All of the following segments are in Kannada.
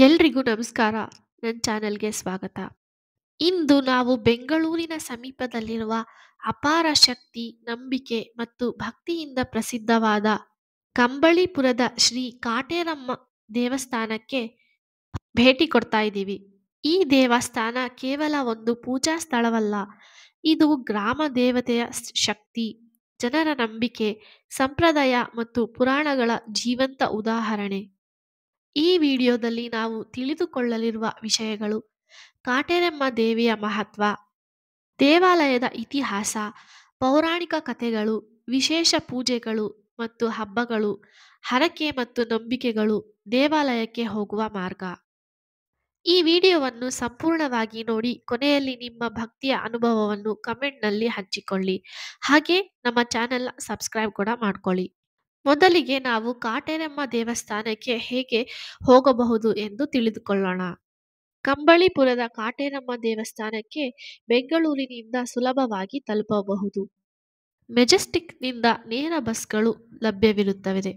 ಎಲ್ರಿಗೂ ನಮಸ್ಕಾರ. ನನ್ನ ಚಾನೆಲ್ಗೆ ಸ್ವಾಗತ. ಇಂದು ನಾವು ಬೆಂಗಳೂರಿನ ಸಮೀಪದಲ್ಲಿರುವ ಅಪಾರ ಶಕ್ತಿ, ನಂಬಿಕೆ ಮತ್ತು ಭಕ್ತಿಯಿಂದ ಪ್ರಸಿದ್ಧವಾದ ಕಂಬಳಿಪುರದ ಶ್ರೀ ಕಾಟೇರಮ್ಮ ದೇವಸ್ಥಾನಕ್ಕೆ ಭೇಟಿ ಕೊಡ್ತಾ ಇದ್ದೀವಿ. ಈ ದೇವಸ್ಥಾನ ಕೇವಲ ಒಂದು ಪೂಜಾ ಸ್ಥಳವಲ್ಲ, ಇದು ಗ್ರಾಮ ದೇವತೆಯ ಶಕ್ತಿ, ಜನರ ನಂಬಿಕೆ, ಸಂಪ್ರದಾಯ ಮತ್ತು ಪುರಾಣಗಳ ಜೀವಂತ ಉದಾಹರಣೆ. ಈ ವಿಡಿಯೋದಲ್ಲಿ ನಾವು ತಿಳಿದುಕೊಳ್ಳಲಿರುವ ವಿಷಯಗಳು: ಕಾಟೇರಮ್ಮ ದೇವಿಯ ಮಹತ್ವ, ದೇವಾಲಯದ ಇತಿಹಾಸ, ಪೌರಾಣಿಕ ಕಥೆಗಳು, ವಿಶೇಷ ಪೂಜೆಗಳು ಮತ್ತು ಹಬ್ಬಗಳು, ಹರಕೆ ಮತ್ತು ನಂಬಿಕೆಗಳು, ದೇವಾಲಯಕ್ಕೆ ಹೋಗುವ ಮಾರ್ಗ. ಈ ವಿಡಿಯೋವನ್ನು ಸಂಪೂರ್ಣವಾಗಿ ನೋಡಿ, ಕೊನೆಯಲ್ಲಿ ನಿಮ್ಮ ಭಕ್ತಿಯ ಅನುಭವವನ್ನು ಕಮೆಂಟ್ನಲ್ಲಿ ಹಂಚಿಕೊಳ್ಳಿ. ಹಾಗೆ ನಮ್ಮ ಚಾನೆಲ್ ಸಬ್ಸ್ಕ್ರೈಬ್ ಕೂಡ ಮಾಡ್ಕೊಳ್ಳಿ. ಮೊದಲಿಗೆ ನಾವು ಕಾಟೇರಮ್ಮ ದೇವಸ್ಥಾನಕ್ಕೆ ಹೇಗೆ ಹೋಗಬಹುದು ಎಂದು ತಿಳಿದುಕೊಳ್ಳೋಣ. ಕಂಬಳಿಪುರದ ಕಾಟೇರಮ್ಮ ದೇವಸ್ಥಾನಕ್ಕೆ ಬೆಂಗಳೂರಿನಿಂದ ಸುಲಭವಾಗಿ ತಲುಪಬಹುದು. ಮೆಜೆಸ್ಟಿಕ್ನಿಂದ ನೇರ ಬಸ್ಗಳು ಲಭ್ಯವಿರುತ್ತವೆ.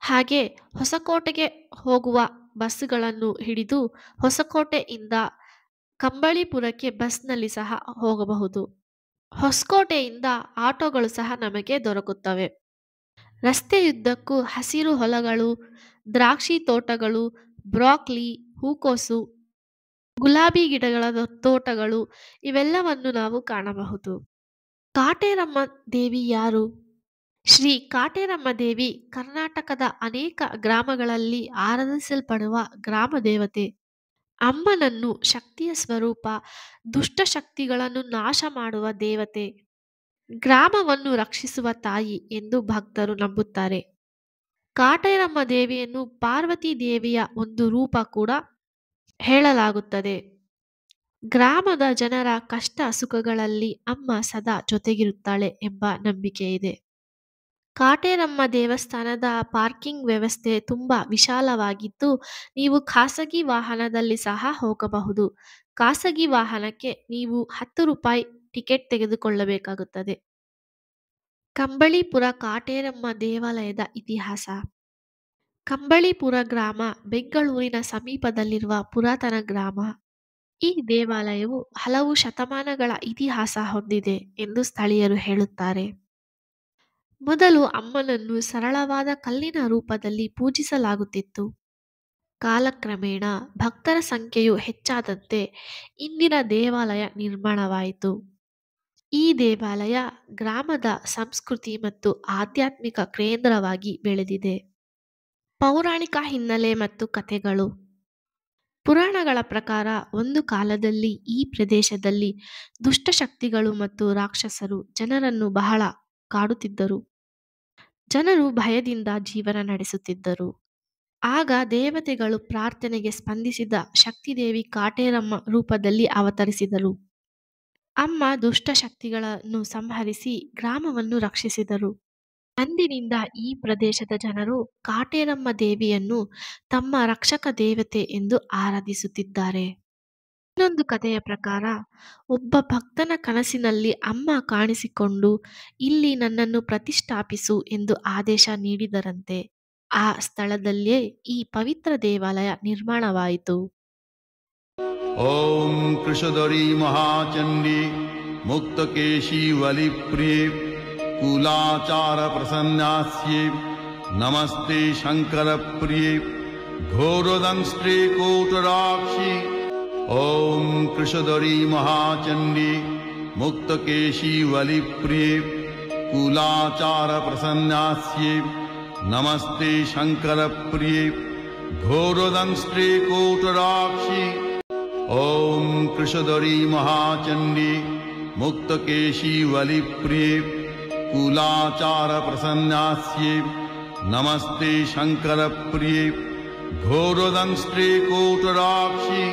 ಹಾಗೆ ಹೊಸಕೋಟೆಗೆ ಹೋಗುವ ಬಸ್ಗಳನ್ನು ಹಿಡಿದು ಹೊಸಕೋಟೆಯಿಂದ ಕಂಬಳಿಪುರಕ್ಕೆ ಬಸ್ನಲ್ಲಿ ಸಹ ಹೋಗಬಹುದು. ಹೊಸಕೋಟೆಯಿಂದ ಆಟೋಗಳು ಸಹ ನಮಗೆ ದೊರಕುತ್ತವೆ. ರಸ್ತೆಯುದ್ದಕ್ಕೂ ಹಸಿರು ಹೊಲಗಳು, ದ್ರಾಕ್ಷಿ ತೋಟಗಳು, ಬ್ರಾಕ್ಲಿ, ಹೂಕೋಸು, ಗುಲಾಬಿ ಗಿಡಗಳ ತೋಟಗಳು ಇವೆಲ್ಲವನ್ನು ನಾವು ಕಾಣಬಹುದು. ಕಾಟೇರಮ್ಮ ದೇವಿ ಯಾರು? ಶ್ರೀ ಕಾಟೇರಮ್ಮ ದೇವಿ ಕರ್ನಾಟಕದ ಅನೇಕ ಗ್ರಾಮಗಳಲ್ಲಿ ಆರಾಧಿಸಲ್ಪಡುವ ಗ್ರಾಮ ದೇವತೆ. ಅಮ್ಮನನ್ನು ಶಕ್ತಿಯ ಸ್ವರೂಪ, ದುಷ್ಟಶಕ್ತಿಗಳನ್ನು ನಾಶ ಮಾಡುವ ದೇವತೆ, ಗ್ರಾಮವನ್ನು ರಕ್ಷಿಸುವ ತಾಯಿ ಎಂದು ಭಕ್ತರು ನಂಬುತ್ತಾರೆ. ಕಾಟೇರಮ್ಮ ದೇವಿಯನ್ನು ಪಾರ್ವತಿ ದೇವಿಯ ಒಂದು ರೂಪ ಕೂಡ ಹೇಳಲಾಗುತ್ತದೆ. ಗ್ರಾಮದ ಜನರ ಕಷ್ಟ ಸುಖಗಳಲ್ಲಿ ಅಮ್ಮ ಸದಾ ಜೊತೆಗಿರುತ್ತಾಳೆ ಎಂಬ ನಂಬಿಕೆ ಇದೆ. ಕಾಟೇರಮ್ಮ ದೇವಸ್ಥಾನದ ಪಾರ್ಕಿಂಗ್ ವ್ಯವಸ್ಥೆ ತುಂಬಾ ವಿಶಾಲವಾಗಿದ್ದು, ನೀವು ಖಾಸಗಿ ವಾಹನದಲ್ಲಿ ಸಹ ಹೋಗಬಹುದು. ಖಾಸಗಿ ವಾಹನಕ್ಕೆ ನೀವು 10 ರೂಪಾಯಿ ಟಿಕೆಟ್ ತೆಗೆದುಕೊಳ್ಳಬೇಕಾಗುತ್ತದೆ. ಕಂಬಳಿಪುರ ಕಾಟೇರಮ್ಮ ದೇವಾಲಯದ ಇತಿಹಾಸ. ಕಂಬಳಿಪುರ ಗ್ರಾಮ ಬೆಂಗಳೂರಿನ ಸಮೀಪದಲ್ಲಿರುವ ಪುರಾತನ ಗ್ರಾಮ. ಈ ದೇವಾಲಯವು ಹಲವು ಶತಮಾನಗಳ ಇತಿಹಾಸ ಹೊಂದಿದೆ ಎಂದು ಸ್ಥಳೀಯರು ಹೇಳುತ್ತಾರೆ. ಮೊದಲು ಅಮ್ಮನನ್ನು ಸರಳವಾದ ಕಲ್ಲಿನ ರೂಪದಲ್ಲಿ ಪೂಜಿಸಲಾಗುತ್ತಿತ್ತು. ಕಾಲಕ್ರಮೇಣ ಭಕ್ತರ ಸಂಖ್ಯೆಯು ಹೆಚ್ಚಾದಂತೆ ಇಂದಿನ ದೇವಾಲಯ ನಿರ್ಮಾಣವಾಯಿತು. ಈ ದೇವಾಲಯ ಗ್ರಾಮದ ಸಂಸ್ಕೃತಿ ಮತ್ತು ಆಧ್ಯಾತ್ಮಿಕ ಕೇಂದ್ರವಾಗಿ ಬೆಳೆದಿದೆ. ಪೌರಾಣಿಕ ಹಿನ್ನೆಲೆ ಮತ್ತು ಕಥೆಗಳು. ಪುರಾಣಗಳ ಪ್ರಕಾರ ಒಂದು ಕಾಲದಲ್ಲಿ ಈ ಪ್ರದೇಶದಲ್ಲಿ ದುಷ್ಟಶಕ್ತಿಗಳು ಮತ್ತು ರಾಕ್ಷಸರು ಜನರನ್ನು ಬಹಳ ಕಾಡುತ್ತಿದ್ದರು. ಜನರು ಭಯದಿಂದ ಜೀವನ ನಡೆಸುತ್ತಿದ್ದರು. ಆಗ ದೇವತೆಗಳು ಪ್ರಾರ್ಥನೆಗೆ ಸ್ಪಂದಿಸಿದ ಶಕ್ತಿದೇವಿ ಕಾಟೇರಮ್ಮ ರೂಪದಲ್ಲಿ ಅವತರಿಸಿದರು. ಅಮ್ಮ ದುಷ್ಟಶಕ್ತಿಗಳನ್ನು ಸಂಹರಿಸಿ ಗ್ರಾಮವನ್ನು ರಕ್ಷಿಸಿದರು. ಅಂದಿನಿಂದ ಈ ಪ್ರದೇಶದ ಜನರು ಕಾಟೇರಮ್ಮ ದೇವಿಯನ್ನು ತಮ್ಮ ರಕ್ಷಕ ದೇವತೆ ಎಂದು ಆರಾಧಿಸುತ್ತಿದ್ದಾರೆ. ಇನ್ನೊಂದು ಕಥೆಯ ಪ್ರಕಾರ, ಒಬ್ಬ ಭಕ್ತನ ಕನಸಿನಲ್ಲಿ ಅಮ್ಮ ಕಾಣಿಸಿಕೊಂಡು ಇಲ್ಲಿ ನನ್ನನ್ನು ಪ್ರತಿಷ್ಠಾಪಿಸು ಎಂದು ಆದೇಶ ನೀಡಿದರಂತೆ. ಆ ಸ್ಥಳದಲ್ಲೇ ಈ ಪವಿತ್ರ ದೇವಾಲಯ ನಿರ್ಮಾಣವಾಯಿತು. ಓಂ ಕೃಷಧರಿ ಮಹಾಚಂಡಿ ಮುಕ್ತಕೇಶಿ ವಲಿಪ್ರಿಯೆ ಕುಲಾಚಾರ ಪ್ರಸನ್ನಾಸ್ಯೆ ನಮಸ್ತೆ ಶಂಕರ ಪ್ರಿಯೆ ಘೋರದಂಸ್ಟ್ರೇ ಕೋಟರಾಕ್ಷಿ. ಓಂ ಕೃಷಧರಿ ಮಹಾಚಂಡಿ ಮುಕ್ತಕೇಶಿ ವಲಿಪ್ರಿಯೆ ಕುಲಾಚಾರ ಪ್ರಸನ್ನಾಸ್ಯೆ ನಮಸ್ತೆ ಶಂಕರ ಪ್ರಿಯೆ ಘೋರದಂಸ್ಟ್ರೇ ಕೋಟರಾಕ್ಷಿ. ಓಂ ಕೃಷಧರಿ ಮಹಾಚಂಡಿ ಮುಕ್ತಕೇಶಿ ವಲಿಪ್ರಿಯೆ ಕುಲಾಚಾರ ಪ್ರಸನ್ನಾಸ್ಯೆ ನಮಸ್ತೆ ಶಂಕರ ಪ್ರಿಯೆ ಘೋರದಂಸ್ಟ್ರೇ ಕೋಟರಾಕ್ಷಿ.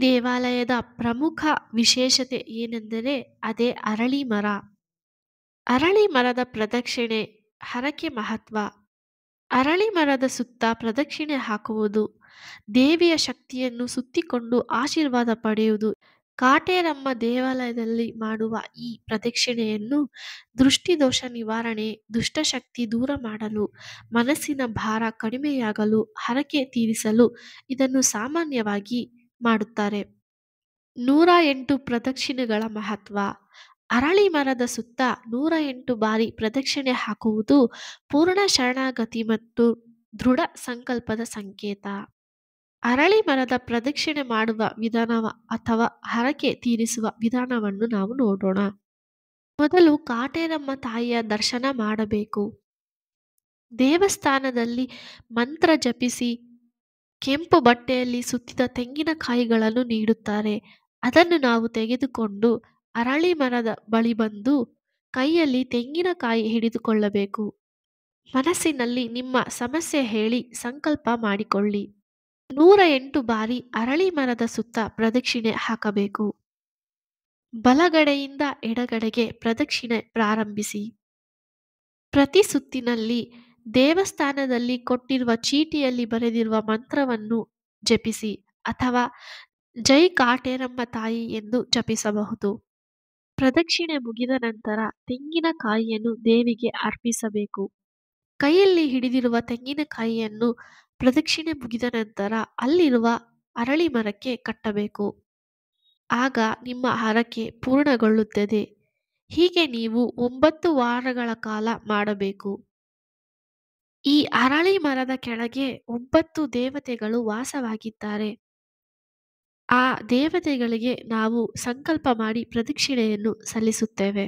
ದೇವಾಲಯದ ಪ್ರಮುಖ ವಿಶೇಷತೆ ಏನೆಂದರೆ ಅದೇ ಅರಳಿ ಮರ. ಅರಳಿ ಮರದ ಪ್ರದಕ್ಷಿಣೆ ಹರಕೆ ಮಹತ್ವ. ಅರಳಿ ಮರದ ಸುತ್ತ ಪ್ರದಕ್ಷಿಣೆ ಹಾಕುವುದು, ದೇವಿಯ ಶಕ್ತಿಯನ್ನು ಸುತ್ತಿಕೊಂಡು ಆಶೀರ್ವಾದ ಪಡೆಯುವುದು. ಕಾಟೇರಮ್ಮ ದೇವಾಲಯದಲ್ಲಿ ಮಾಡುವ ಈ ಪ್ರದಕ್ಷಿಣೆಯನ್ನು ದೃಷ್ಟಿದೋಷ ನಿವಾರಣೆ, ದುಷ್ಟಶಕ್ತಿ ದೂರ ಮಾಡಲು, ಮನಸ್ಸಿನ ಭಾರ ಕಡಿಮೆಯಾಗಲು, ಹರಕೆ ತೀರಿಸಲು ಇದನ್ನು ಸಾಮಾನ್ಯವಾಗಿ ಮಾಡುತ್ತಾರೆ. 108 ಪ್ರದಕ್ಷಿಣೆಗಳ ಮಹತ್ವ. ಅರಳಿ ಮರದ ಸುತ್ತ 108 ಬಾರಿ ಪ್ರದಕ್ಷಿಣೆ ಹಾಕುವುದು ಪೂರ್ಣ ಶರಣಾಗತಿ ಮತ್ತು ದೃಢ ಸಂಕಲ್ಪದ ಸಂಕೇತ. ಅರಳಿ ಮರದ ಪ್ರದಕ್ಷಿಣೆ ಮಾಡುವ ವಿಧಾನ ಅಥವಾ ಹರಕೆ ತೀರಿಸುವ ವಿಧಾನವನ್ನು ನಾವು ನೋಡೋಣ. ಮೊದಲು ಕಾಟೇರಮ್ಮ ತಾಯಿಯ ದರ್ಶನ ಮಾಡಬೇಕು. ದೇವಸ್ಥಾನದಲ್ಲಿ ಮಂತ್ರ ಜಪಿಸಿ ಕೆಂಪು ಬಟ್ಟೆಯಲ್ಲಿ ಸುತ್ತಿದ ತೆಂಗಿನಕಾಯಿಗಳನ್ನು ನೀಡುತ್ತಾರೆ. ಅದನ್ನು ನಾವು ತೆಗೆದುಕೊಂಡು ಅರಳಿ ಮರದ ಬಳಿ ಬಂದು ಕೈಯಲ್ಲಿ ತೆಂಗಿನಕಾಯಿ ಹಿಡಿದುಕೊಳ್ಳಬೇಕು. ಮನಸ್ಸಿನಲ್ಲಿ ನಿಮ್ಮ ಸಮಸ್ಯೆ ಹೇಳಿ ಸಂಕಲ್ಪ ಮಾಡಿಕೊಳ್ಳಿ. 108 ಬಾರಿ ಅರಳಿ ಮರದ ಸುತ್ತ ಪ್ರದಕ್ಷಿಣೆ ಹಾಕಬೇಕು. ಬಲಗಡೆಯಿಂದ ಎಡಗಡೆಗೆ ಪ್ರದಕ್ಷಿಣೆ ಪ್ರಾರಂಭಿಸಿ. ಪ್ರತಿ ಸುತ್ತಿನಲ್ಲಿ ದೇವಸ್ಥಾನದಲ್ಲಿ ಕೊಟ್ಟಿರುವ ಚೀಟಿಯಲ್ಲಿ ಬರೆದಿರುವ ಮಂತ್ರವನ್ನು ಜಪಿಸಿ ಅಥವಾ ಜೈ ಕಾಟೇರಮ್ಮ ತಾಯಿ ಎಂದು ಜಪಿಸಬಹುದು. ಪ್ರದಕ್ಷಿಣೆ ಮುಗಿದ ನಂತರ ತೆಂಗಿನಕಾಯಿಯನ್ನು ದೇವಿಗೆ ಅರ್ಪಿಸಬೇಕು. ಕೈಯಲ್ಲಿ ಹಿಡಿದಿರುವ ತೆಂಗಿನಕಾಯಿಯನ್ನು ಪ್ರದಕ್ಷಿಣೆ ಮುಗಿದ ನಂತರ ಅಲ್ಲಿರುವ ಅರಳಿ ಮರಕ್ಕೆ ಕಟ್ಟಬೇಕು. ಆಗ ನಿಮ್ಮ ಹರಕೆ ಪೂರ್ಣಗೊಳ್ಳುತ್ತದೆ. ಹೀಗೆ ನೀವು 9 ವಾರಗಳ ಕಾಲ ಮಾಡಬೇಕು. ಈ ಅರಳಿ ಮರದ ಕೆಳಗೆ 9 ದೇವತೆಗಳು ವಾಸವಾಗಿದ್ದಾರೆ. ಆ ದೇವತೆಗಳಿಗೆ ನಾವು ಸಂಕಲ್ಪ ಮಾಡಿ ಪ್ರದಕ್ಷಿಣೆಯನ್ನು ಸಲ್ಲಿಸುತ್ತೇವೆ.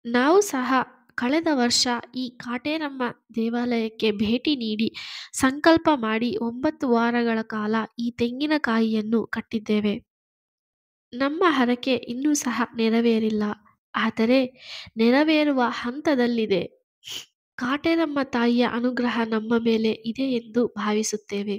ನಾವು ಸಹ ಕಳೆದ ವರ್ಷ ಈ ಕಾಟೇರಮ್ಮ ದೇವಾಲಯಕ್ಕೆ ಭೇಟಿ ನೀಡಿ ಸಂಕಲ್ಪ ಮಾಡಿ 9 ವಾರಗಳ ಕಾಲ ಈ ತೆಂಗಿನಕಾಯಿಯನ್ನು ಕಟ್ಟಿದ್ದೇವೆ. ನಮ್ಮ ಹರಕೆ ಇನ್ನೂ ಸಹ ನೆರವೇರಿಲ್ಲ, ಆದರೆ ನೆರವೇರುವ ಹಂತದಲ್ಲಿದೆ. ಕಾಟೇರಮ್ಮ ತಾಯಿಯ ಅನುಗ್ರಹ ನಮ್ಮ ಮೇಲೆ ಇದೆ ಎಂದು ಭಾವಿಸುತ್ತೇವೆ.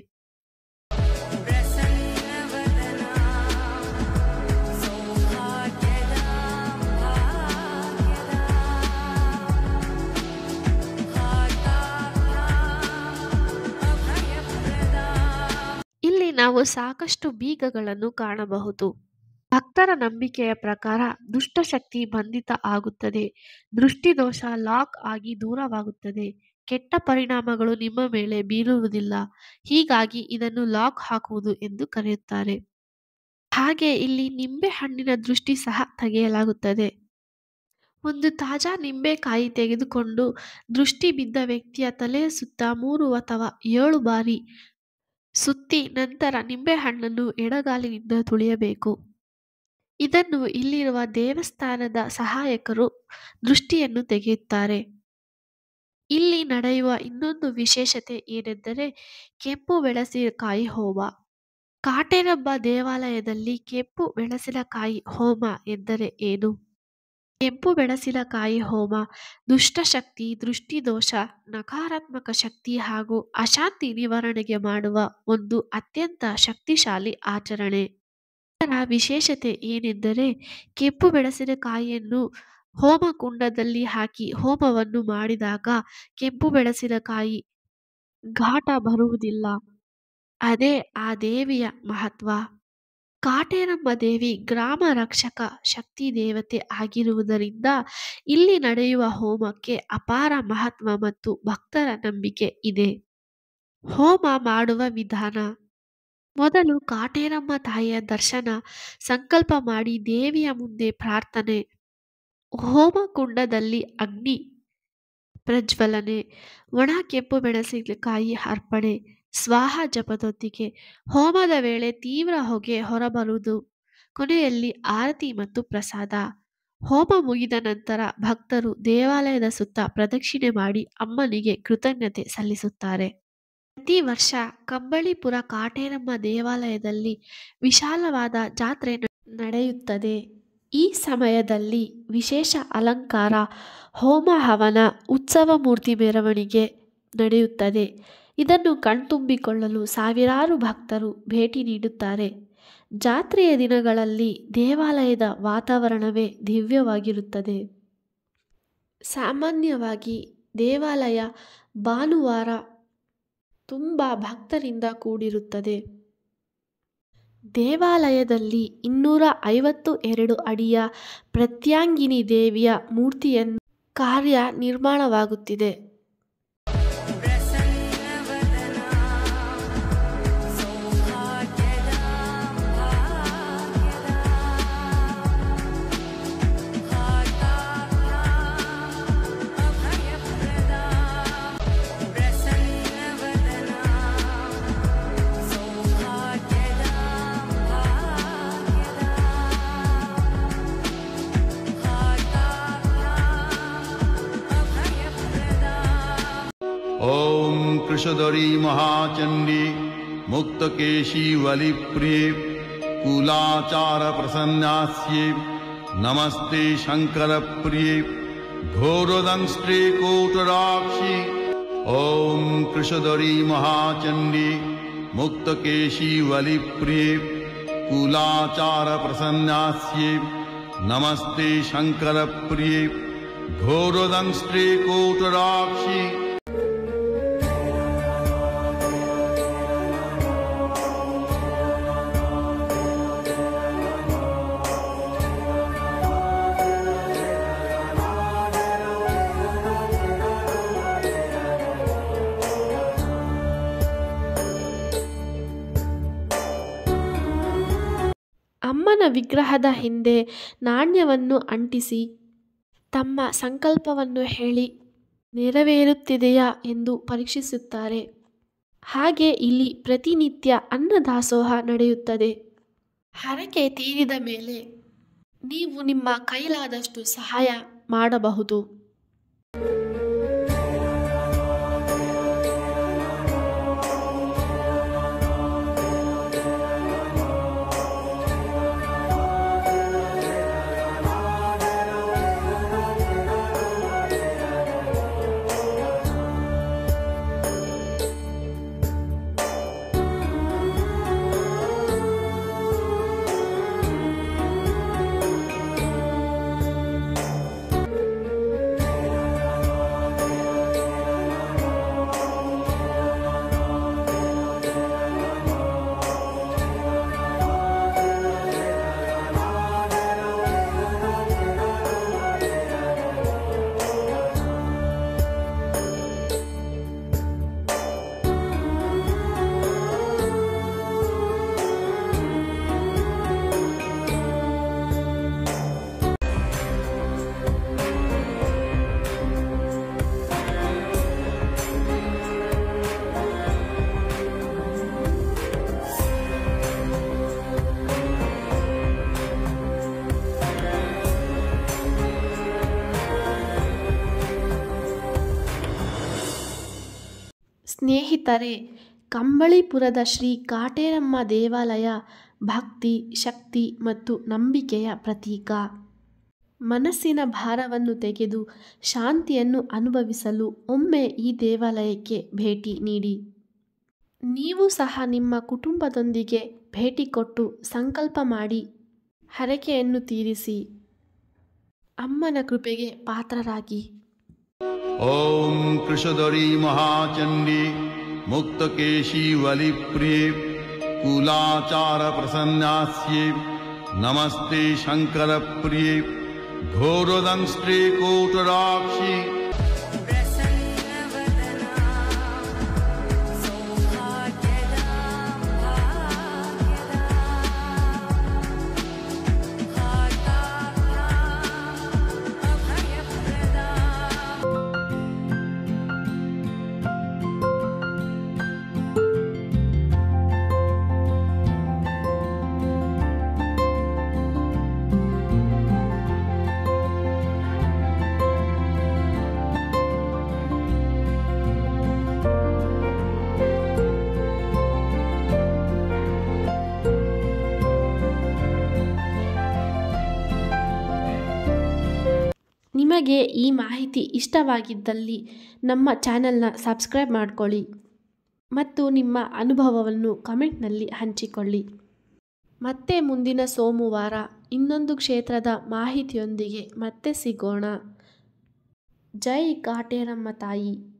ಇಲ್ಲಿ ನಾವು ಸಾಕಷ್ಟು ಬೀಗಗಳನ್ನು ಕಾಣಬಹುದು. ಭಕ್ತರ ನಂಬಿಕೆಯ ಪ್ರಕಾರ ದುಷ್ಟಶಕ್ತಿ ಬಂಧಿತ ಆಗುತ್ತದೆ, ದೃಷ್ಟಿದೋಷ ಲಾಕ್ ಆಗಿ ದೂರವಾಗುತ್ತದೆ, ಕೆಟ್ಟ ಪರಿಣಾಮಗಳು ನಿಮ್ಮ ಮೇಲೆ ಬೀರುವುದಿಲ್ಲ. ಹೀಗಾಗಿ ಇದನ್ನು ಲಾಕ್ ಹಾಕುವುದು ಎಂದು ಕರೆಯುತ್ತಾರೆ. ಹಾಗೆ ಇಲ್ಲಿ ನಿಂಬೆ ಹಣ್ಣಿನ ದೃಷ್ಟಿ ಸಹ ತೆಗೆಯಲಾಗುತ್ತದೆ. ಒಂದು ತಾಜಾ ನಿಂಬೆಕಾಯಿ ತೆಗೆದುಕೊಂಡು ದೃಷ್ಟಿ ಬಿದ್ದ ವ್ಯಕ್ತಿಯ ತಲೆಯ ಸುತ್ತ 3 ಅಥವಾ 7 ಬಾರಿ ಸುತ್ತಿ ನಂತರ ನಿಂಬೆಹಣ್ಣನ್ನು ಎಡಗಾಲಿನಿಂದ ತುಳಿಯಬೇಕು. ಇದನ್ನು ಇಲ್ಲಿರುವ ದೇವಸ್ಥಾನದ ಸಹಾಯಕರು ದೃಷ್ಟಿಯನ್ನು ತೆಗೆಯುತ್ತಾರೆ. ಇಲ್ಲಿ ನಡೆಯುವ ಇನ್ನೊಂದು ವಿಶೇಷತೆ ಏನೆಂದರೆ ಕೆಂಪು ಮೆಣಸಿನಕಾಯಿ ಹೋಮ. ಕಾಟೇರಮ್ಮ ದೇವಾಲಯದಲ್ಲಿ ಕೆಂಪು ಮೆಣಸಿನಕಾಯಿ ಹೋಮ ಎಂದರೆ ಏನು? ಕೆಂಪು ಮೆಣಸಿನಕಾಯಿ ಹೋಮ ದುಷ್ಟಶಕ್ತಿ, ದೃಷ್ಟಿದೋಷ, ನಕಾರಾತ್ಮಕ ಶಕ್ತಿ ಹಾಗೂ ಅಶಾಂತಿ ನಿವಾರಣೆಗೆ ಮಾಡುವ ಒಂದು ಅತ್ಯಂತ ಶಕ್ತಿಶಾಲಿ ಆಚರಣೆ. ಇದರ ವಿಶೇಷತೆ ಏನೆಂದರೆ ಕೆಂಪು ಮೆಣಸಿನಕಾಯಿಯನ್ನು ಹೋಮಕುಂಡದಲ್ಲಿ ಹಾಕಿ ಹೋಮವನ್ನು ಮಾಡಿದಾಗ ಕೆಂಪು ಮೆಣಸಿನಕಾಯಿ ಘಾಟ ಬರುವುದಿಲ್ಲ. ಅದೇ ಆ ದೇವಿಯ ಮಹತ್ವ. ಕಾಟೇರಮ್ಮ ದೇವಿ ಗ್ರಾಮ ರಕ್ಷಕ ಶಕ್ತಿ ದೇವತೆ ಆಗಿರುವುದರಿಂದ ಇಲ್ಲಿ ನಡೆಯುವ ಹೋಮಕ್ಕೆ ಅಪಾರ ಮಹತ್ವ ಮತ್ತು ಭಕ್ತರ ನಂಬಿಕೆ ಇದೆ. ಹೋಮ ಮಾಡುವ ವಿಧಾನ. ಮೊದಲು ಕಾಟೇರಮ್ಮ ತಾಯಿಯ ದರ್ಶನ, ಸಂಕಲ್ಪ ಮಾಡಿ ದೇವಿಯ ಮುಂದೆ ಪ್ರಾರ್ಥನೆ, ಹೋಮಕುಂಡದಲ್ಲಿ ಅಗ್ನಿ ಪ್ರಜ್ವಲನೆ, ಒಣ ಕೆಂಪು ಮೆಣಸಿನಕಾಯಿ ಅರ್ಪಣೆ, ಸ್ವಾಹ ಜಪದೊಂದಿಗೆ ಹೋಮದ ವೇಳೆ ತೀವ್ರ ಹೊಗೆ ಹೊರಬರುವುದು, ಕೊನೆಯಲ್ಲಿ ಆರತಿ ಮತ್ತು ಪ್ರಸಾದ. ಹೋಮ ಮುಗಿದ ನಂತರ ಭಕ್ತರು ದೇವಾಲಯದ ಸುತ್ತ ಪ್ರದಕ್ಷಿಣೆ ಮಾಡಿ ಅಮ್ಮನಿಗೆ ಕೃತಜ್ಞತೆ ಸಲ್ಲಿಸುತ್ತಾರೆ. ಪ್ರತಿ ವರ್ಷ ಕಂಬಳಿಪುರ ಕಾಟೇರಮ್ಮ ದೇವಾಲಯದಲ್ಲಿ ವಿಶಾಲವಾದ ಜಾತ್ರೆ ನಡೆಯುತ್ತದೆ. ಈ ಸಮಯದಲ್ಲಿ ವಿಶೇಷ ಅಲಂಕಾರ, ಹೋಮ ಹವನ, ಉತ್ಸವ ಮೂರ್ತಿ ಮೆರವಣಿಗೆ ನಡೆಯುತ್ತದೆ. ಇದನ್ನು ಕಣ್ತುಂಬಿಕೊಳ್ಳಲು ಸಾವಿರಾರು ಭಕ್ತರು ಭೇಟಿ ನೀಡುತ್ತಾರೆ. ಜಾತ್ರೆಯ ದಿನಗಳಲ್ಲಿ ದೇವಾಲಯದ ವಾತಾವರಣವೇ ದಿವ್ಯವಾಗಿರುತ್ತದೆ. ಸಾಮಾನ್ಯವಾಗಿ ದೇವಾಲಯ ಭಾನುವಾರ ತುಂಬ ಭಕ್ತರಿಂದ ಕೂಡಿರುತ್ತದೆ. ದೇವಾಲಯದಲ್ಲಿ 252 ಅಡಿಯ ಪ್ರತ್ಯಾಂಗಿನಿ ದೇವಿಯ ಮೂರ್ತಿಯನ್ನು ಕಾರ್ಯ ನಿರ್ಮಾಣವಾಗುತ್ತಿದೆ. ओम कृशधरी महाचंडी मुक्तकेशी वलिप्रिये कुलाचार प्रसन्नास्ये नमस्ते शंकर प्रिये घोरदंष्ट्रे कोटराक्षी। ओम कृशधरी महाचंडी मुक्तकेशी वलिप्रिये कुलाचार प्रसन्नास्ये नमस्ते शंकर प्रिये घोरदंष्ट्रे कोटराक्षी। ಅಮ್ಮನ ವಿಗ್ರಹದ ಹಿಂದೆ ನಾಣ್ಯವನ್ನು ಅಂಟಿಸಿ ತಮ್ಮ ಸಂಕಲ್ಪವನ್ನು ಹೇಳಿ ನೆರವೇರುತ್ತಿದೆಯಾ ಎಂದು ಪರೀಕ್ಷಿಸುತ್ತಾರೆ. ಹಾಗೆ ಇಲ್ಲಿ ಪ್ರತಿನಿತ್ಯ ಅನ್ನದಾಸೋಹ ನಡೆಯುತ್ತದೆ. ಹರಕೆ ತೀರಿದ ಮೇಲೆ ನೀವು ನಿಮ್ಮ ಕೈಲಾದಷ್ಟು ಸಹಾಯ ಮಾಡಬಹುದು. ಸ್ನೇಹಿತರೆ, ಕಂಬಳಿಪುರದ ಶ್ರೀ ಕಾಟೇರಮ್ಮ ದೇವಾಲಯ ಭಕ್ತಿ, ಶಕ್ತಿ ಮತ್ತು ನಂಬಿಕೆಯ ಪ್ರತೀಕ. ಮನಸ್ಸಿನ ಭಾರವನ್ನು ತೆಗೆದು ಶಾಂತಿಯನ್ನು ಅನುಭವಿಸಲು ಒಮ್ಮೆ ಈ ದೇವಾಲಯಕ್ಕೆ ಭೇಟಿ ನೀಡಿ. ನೀವು ಸಹ ನಿಮ್ಮ ಕುಟುಂಬದೊಂದಿಗೆ ಭೇಟಿ ಕೊಟ್ಟು ಸಂಕಲ್ಪ ಮಾಡಿ ಹರಕೆಯನ್ನು ತೀರಿಸಿ ಅಮ್ಮನ ಕೃಪೆಗೆ ಪಾತ್ರರಾಗಿ. ओम कृशधरी महाचंडी मुक्तकेशी वलिप्रिये कुलाचार प्रसन्नास्ये नमस्ते शंकर प्रिये घोरदंष्ट्रे कोटराक्षी। ನಿಮಗೆ ಈ ಮಾಹಿತಿ ಇಷ್ಟವಾಗಿದ್ದಲ್ಲಿ ನಮ್ಮ ಚಾನೆಲ್ನ ಸಬ್ಸ್ಕ್ರೈಬ್ ಮಾಡಿಕೊಳ್ಳಿ ಮತ್ತು ನಿಮ್ಮ ಅನುಭವವನ್ನು ಕಮೆಂಟ್ನಲ್ಲಿ ಹಂಚಿಕೊಳ್ಳಿ. ಮತ್ತೆ ಮುಂದಿನ ಸೋಮವಾರ ಇನ್ನೊಂದು ಕ್ಷೇತ್ರದ ಮಾಹಿತಿಯೊಂದಿಗೆ ಮತ್ತೆ ಸಿಗೋಣ. ಜೈ ಕಾಟೇರಮ್ಮ ತಾಯಿ.